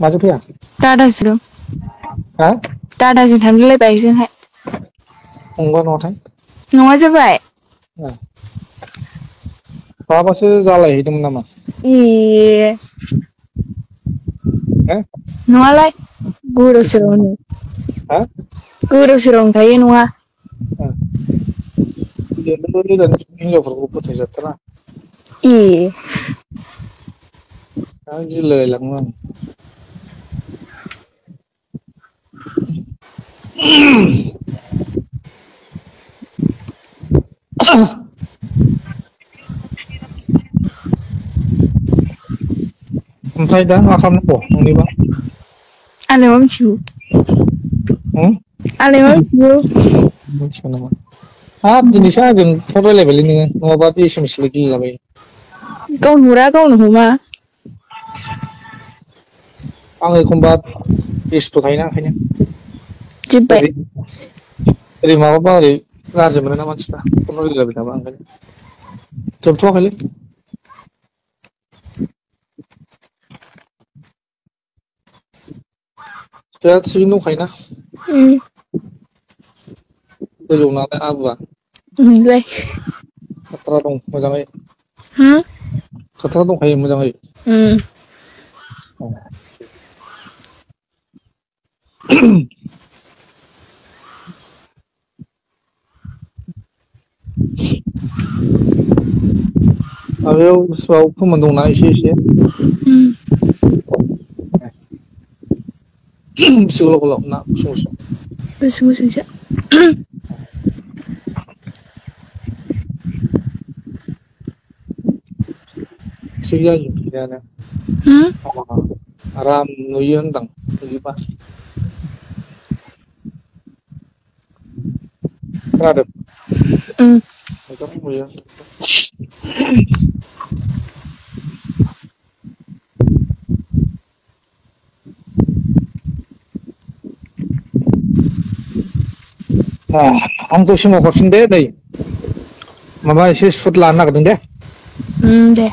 माजों फैया दादासो दं हा दादाजों थांलाय बाइकजोंहाय फंबा न'थाय नङा जाबाय माबासो जालायहैदोंमोन नामा ए नङालाय गोदाव सोरावनो हा गोदाव सोरावनो थायो नङा हिनजावफोरखौ फोथायजाथारा ए गिलायलाङो आं ओमफ्राय दा मा खालामनांगौ नोंनिबा आंलाय मा मिथिगौ आंलाय मा मिथिगौ मिथिगौ नामा हाब दिनैसो आंजों फन रायलायबायलै नोङो नङाबा एसएमएसल' गेलेलाबायो गावनो हरा गावनो हमा आं एखमबा बेस्थ' थायोना ओंखायनो जोब्बाय ओरै माबाबा ओरै गाज्रि मोनो ना मानसिफ्रा फन रायलायबाय थाबा ओंखायनो जोबथ'वाखैलै दा थिगैनो दंखायोना गोजौनालाय आबुआ मोनबाय खाथ्रा दं मोजाङै खाथ्रा दंखायो मोजाङै माबायाव गोसोआव फोमोन दंना एसे एसे बेसे गोलाव गोलाव ना गुसुं गुसुं गुसुं गुसुंसो थिग जायो थिगानो आराम नुयो होनदां बिदिबा खोनादों मोजां नुयो आं दसे उनाव हरफिन दे नै माबा एसे सुट लानो नागिरदों दे दे